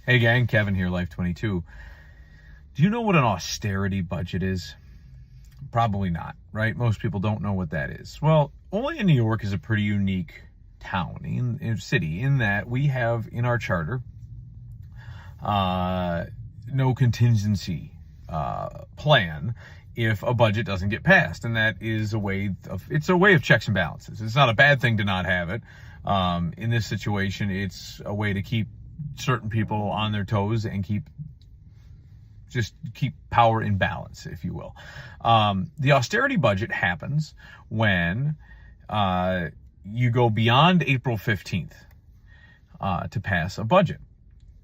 Hey gang, Kevin here, Life22. Do you know what an austerity budget is? Probably not, right? Most people don't know what that is. Well, only in New York is a pretty unique town, in city, in that we have in our charter no contingency plan if a budget doesn't get passed, and that is it's a way of checks and balances. It's not a bad thing to not have it. In this situation, it's a way to keep certain people on their toes and keep power in balance, if you will. The austerity budget happens when you go beyond April 15th to pass a budget.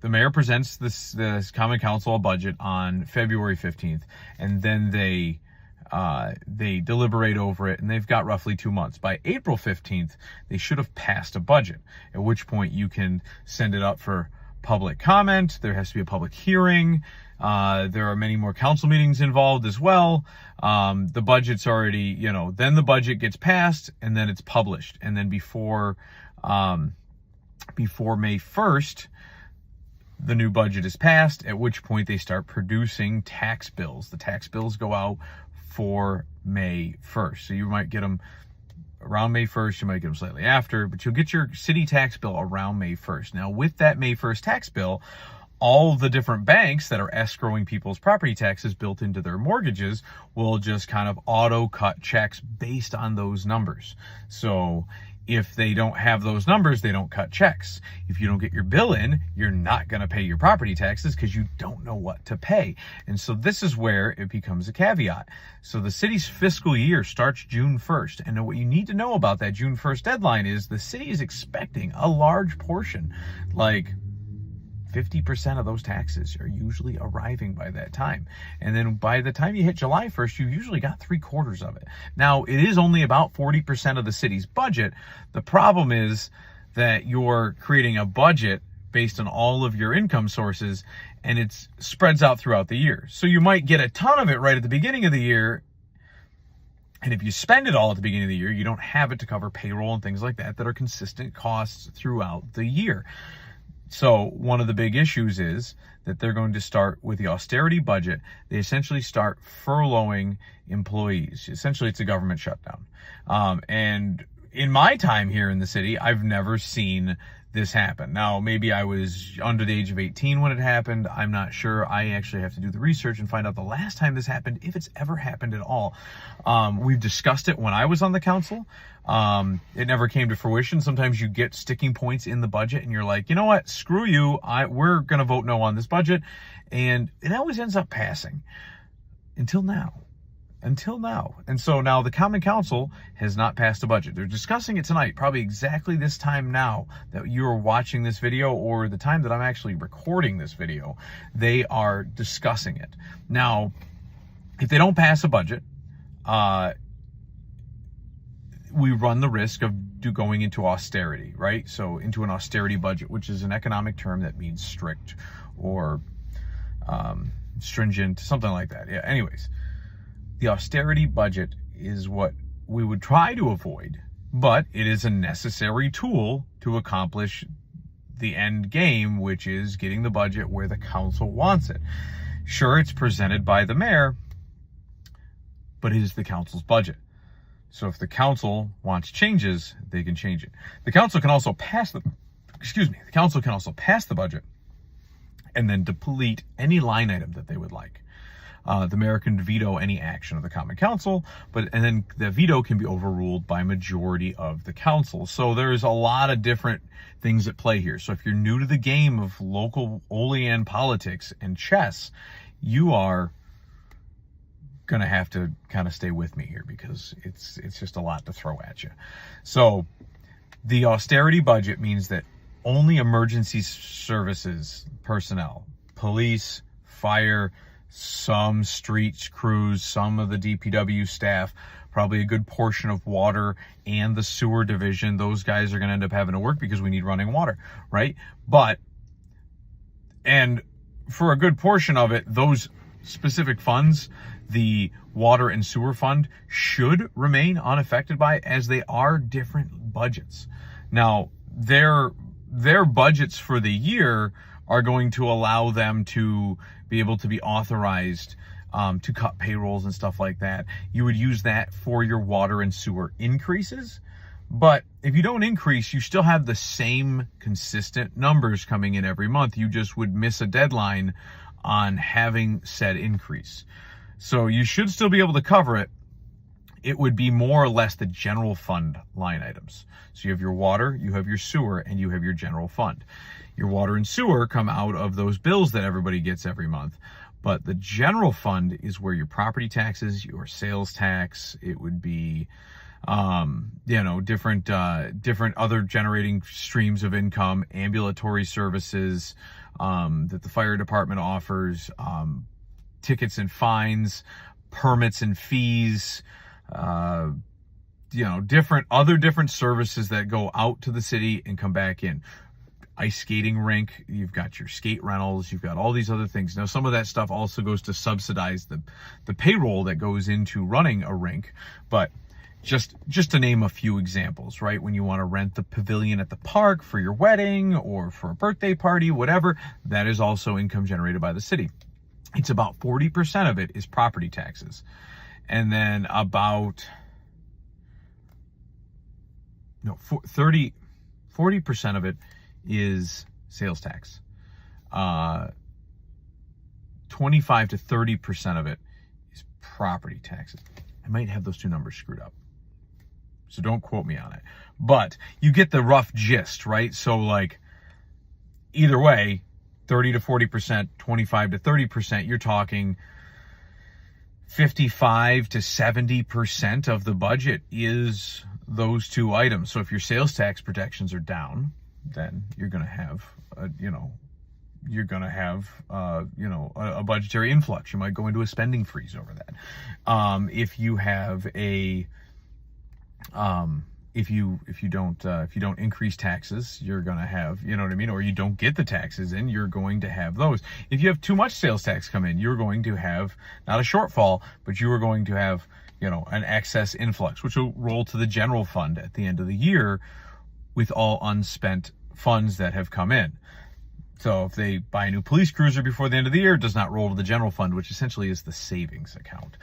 The mayor presents this common council a budget on February 15th, and then they deliberate over it, and they've got roughly 2 months. By April 15th, they should have passed a budget, at which point you can send it up for public comment. There has to be a public hearing. There are many more council meetings involved as well. The budget's already, then the budget gets passed, and then it's published. And then before May 1st, the new budget is passed, at which point they start producing tax bills. The tax bills go out for May 1st. So you might get them around May 1st, you might get them slightly after, but you'll get your city tax bill around May 1st. Now, with that May 1st tax bill, all the different banks that are escrowing people's property taxes built into their mortgages will just kind of auto cut checks based on those numbers. So if they don't have those numbers, they don't cut checks. If you don't get your bill in, you're not going to pay your property taxes because you don't know what to pay. And so this is where it becomes a caveat. So the city's fiscal year starts June 1st. And what you need to know about that June 1st deadline is the city is expecting a large portion, like 50% of those taxes are usually arriving by that time. And then by the time you hit July 1st, you've usually got 3/4 of it. Now, it is only about 40% of the city's budget. The problem is that you're creating a budget based on all of your income sources, and it spreads out throughout the year. So you might get a ton of it right at the beginning of the year, and if you spend it all at the beginning of the year, you don't have it to cover payroll and things like that are consistent costs throughout the year. So one of the big issues is that they're going to start with the austerity budget. They essentially start furloughing employees. Essentially, it's a government shutdown. And in my time here in the city, I've never seen this happen. Now, maybe I was under the age of 18 when it happened. I'm not sure. I actually have to do the research and find out the last time this happened, if it's ever happened at all. We've discussed it when I was on the council. It never came to fruition. Sometimes you get sticking points in the budget and you're like, you know what, screw you. We're going to vote no on this budget. And it always ends up passing until now. And so now the Common Council has not passed a budget. They're discussing it tonight, probably exactly this time now that you're watching this video, or the time that I'm actually recording this video. They are discussing it. Now, if they don't pass a budget, we run the risk of going into austerity, right? So into an austerity budget, which is an economic term that means strict or stringent, something like that. Yeah, anyways. The austerity budget is what we would try to avoid, but it is a necessary tool to accomplish the end game, which is getting the budget where the council wants it. Sure, it's presented by the mayor, but it is the council's budget. So if the council wants changes, they can change it. The council can also pass the budget and then deplete any line item that they would like. The mayor can veto any action of the Common Council, and then the veto can be overruled by majority of the council. So there's a lot of different things at play here. So if you're new to the game of local Olean politics and chess, you are going to have to kind of stay with me here because it's just a lot to throw at you. So the austerity budget means that only emergency services personnel, police, fire, some street crews, some of the DPW staff, probably a good portion of water and the sewer division, those guys are going to end up having to work because we need running water, right? And for a good portion of it, those specific funds, the water and sewer fund, should remain unaffected by, as they are different budgets. Now, their budgets for the year are going to allow them to be able to be authorized to cut payrolls and stuff like that. You would use that for your water and sewer increases. But if you don't increase, you still have the same consistent numbers coming in every month. You just would miss a deadline on having said increase. So you should still be able to cover it. It would be more or less the general fund line items. So you have your water, you have your sewer, and you have your general fund. Your water and sewer come out of those bills that everybody gets every month. But the general fund is where your property taxes, your sales tax, it would be, different other generating streams of income, ambulatory services that the fire department offers, tickets and fines, permits and fees, different services that go out to the city and come back in. Ice skating rink, you've got your skate rentals, you've got all these other things. Now, some of that stuff also goes to subsidize the payroll that goes into running a rink, but just to name a few examples, right? When you want to rent the pavilion at the park for your wedding or for a birthday party, whatever, that is also income generated by the city. It's about 40% of it is property taxes. And then about 40% of it is sales tax. 25 to 30% of it is property taxes. I might have those two numbers screwed up, so don't quote me on it. But you get the rough gist, right? So like either way, 30 to 40%, 25 to 30%, you're talking 55 to 70% of the budget is those two items. So if your sales tax projections are down, then you're going to have, a budgetary influx. You might go into a spending freeze over that. If you have if you don't increase taxes, you're going to have, or you don't get the taxes in, you're going to have those. If you have too much sales tax come in, you're going to have not a shortfall, but you are going to have, an excess influx, which will roll to the general fund at the end of the year with all unspent funds that have come in. So if they buy a new police cruiser before the end of the year, it does not roll to the general fund, which essentially is the savings account.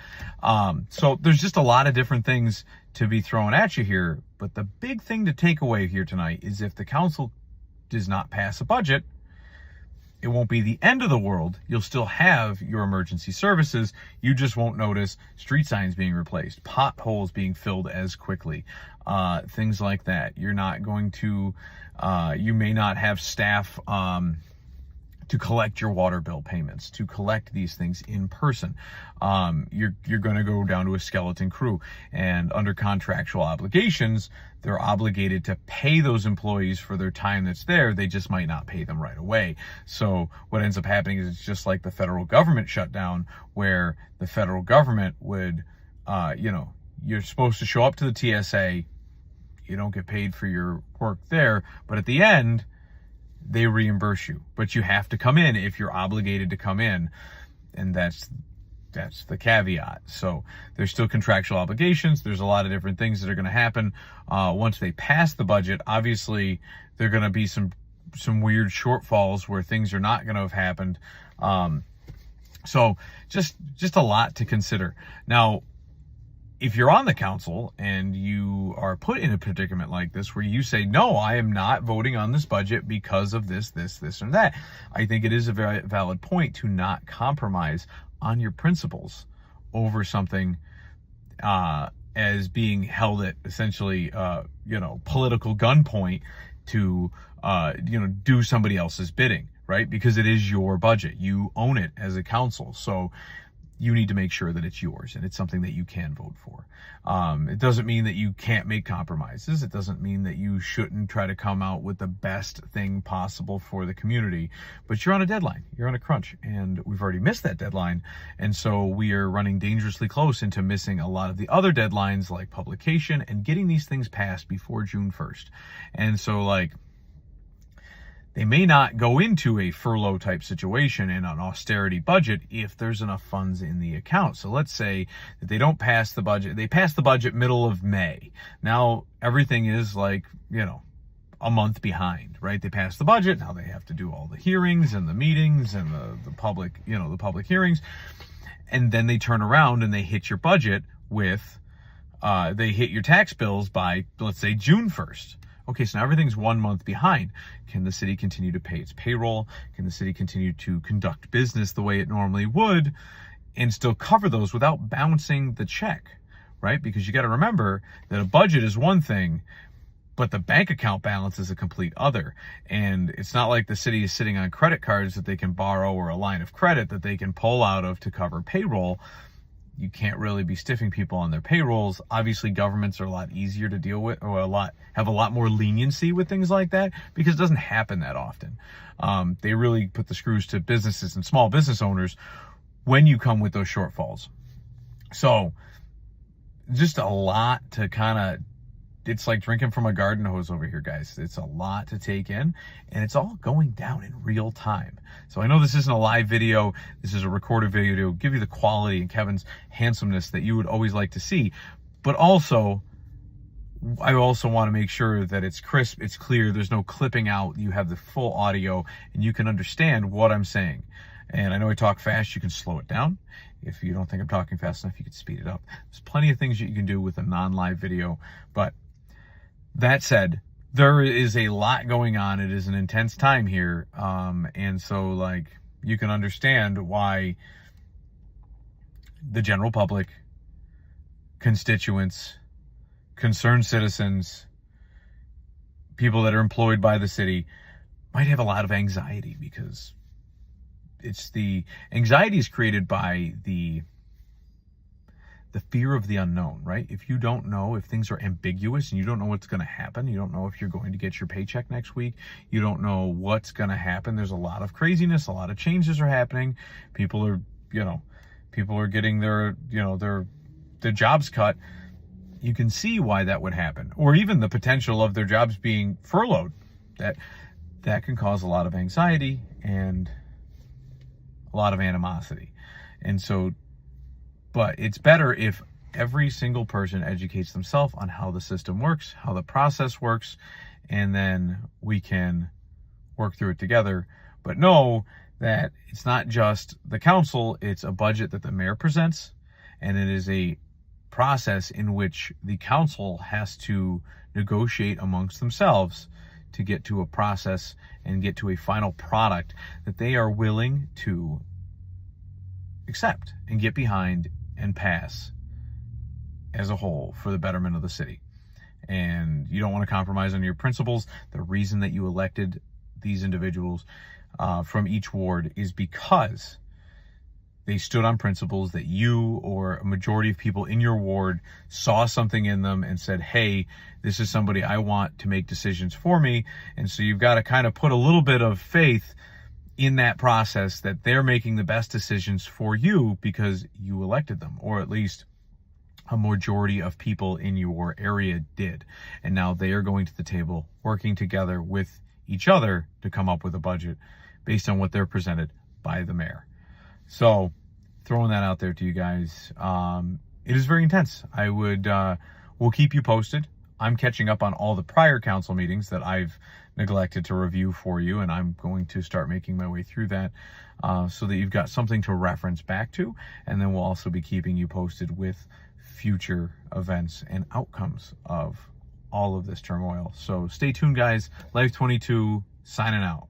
So there's just a lot of different things to be thrown at you here. But the big thing to take away here tonight is if the council does not pass a budget, it won't be the end of the world. You'll still have your emergency services. You just won't notice street signs being replaced, potholes being filled as quickly, things like that. You're not going to, you may not have staff to collect your water bill payments, to collect these things in person. You're going to go down to a skeleton crew, and under contractual obligations, they're obligated to pay those employees for their time that's there. They just might not pay them right away. So what ends up happening is it's just like the federal government shutdown, where the federal government would, you're supposed to show up to the TSA. You don't get paid for your work there, but at the end, they reimburse you. But you have to come in if you're obligated to come in, and that's the caveat. So there's still contractual obligations. There's a lot of different things that are going to happen once they pass the budget. Obviously, there are going to be some weird shortfalls where things are not going to have happened. So just a lot to consider. Now, if you're on the council and you are put in a predicament like this, where you say, no, I am not voting on this budget because of this, and that, I think it is a very valid point to not compromise on your principles over something as being held at essentially, political gunpoint to, do somebody else's bidding, right? Because it is your budget. You own it as a council. So you need to make sure that it's yours and it's something that you can vote for. It doesn't mean that you can't make compromises. It doesn't mean that you shouldn't try to come out with the best thing possible for the community, but you're on a deadline. You're on a crunch, and we've already missed that deadline. And so we are running dangerously close into missing a lot of the other deadlines, like publication and getting these things passed before June 1st. And so they may not go into a furlough type situation in an austerity budget if there's enough funds in the account. So let's say that they don't pass the budget. They pass the budget middle of May. Now everything is a month behind, right? They passed the budget. Now they have to do all the hearings and the meetings and the public, the public hearings. And then they turn around and they hit your budget with, they hit your tax bills by, let's say, June 1st. Okay, so now everything's 1 month behind. Can the city continue to pay its payroll? Can the city continue to conduct business the way it normally would and still cover those without bouncing the check, right? Because you got to remember that a budget is one thing, but the bank account balance is a complete other. And it's not like the city is sitting on credit cards that they can borrow or a line of credit that they can pull out of to cover payroll. You can't really be stiffing people on their payrolls. Obviously, governments are a lot easier to deal with, or have a lot more leniency with things like that, because it doesn't happen that often. They really put the screws to businesses and small business owners when you come with those shortfalls. So just a lot to kind of, it's like drinking from a garden hose over here, guys. It's a lot to take in, and it's all going down in real time. So I know this isn't a live video. This is a recorded video to give you the quality and Kevin's handsomeness that you would always like to see. But also, I also want to make sure that it's crisp, it's clear, there's no clipping out. You have the full audio, and you can understand what I'm saying. And I know I talk fast. You can slow it down. If you don't think I'm talking fast enough, you can speed it up. There's plenty of things that you can do with a non-live video. But that said, there is a lot going on. It is an intense time here. And so, like, you can understand why the general public, constituents, concerned citizens, people that are employed by the city might have a lot of anxiety, because it's the anxiety is created by the fear of the unknown, right? If you don't know, if things are ambiguous and you don't know what's going to happen, you don't know if you're going to get your paycheck next week, you don't know what's going to happen. There's a lot of craziness, a lot of changes are happening. People are getting their jobs cut. You can see why that would happen, or even the potential of their jobs being furloughed. That can cause a lot of anxiety and a lot of animosity. And so, but it's better if every single person educates themselves on how the system works, how the process works, and then we can work through it together. But know that it's not just the council, it's a budget that the mayor presents, and it is a process in which the council has to negotiate amongst themselves to get to a process and get to a final product that they are willing to accept and get behind and pass as a whole for the betterment of the city. And you don't want to compromise on your principles. The reason that you elected these individuals from each ward is because they stood on principles that you or a majority of people in your ward saw something in them and said, hey, this is somebody I want to make decisions for me. And so you've got to kind of put a little bit of faith in that process that they're making the best decisions for you because you elected them, or at least a majority of people in your area did. And now they are going to the table, working together with each other to come up with a budget based on what they're presented by the mayor. So throwing that out there to you guys, it is very intense. We'll keep you posted. I'm catching up on all the prior council meetings that I've neglected to review for you, and I'm going to start making my way through that so that you've got something to reference back to. And then we'll also be keeping you posted with future events and outcomes of all of this turmoil. So stay tuned, guys. Life22 signing out.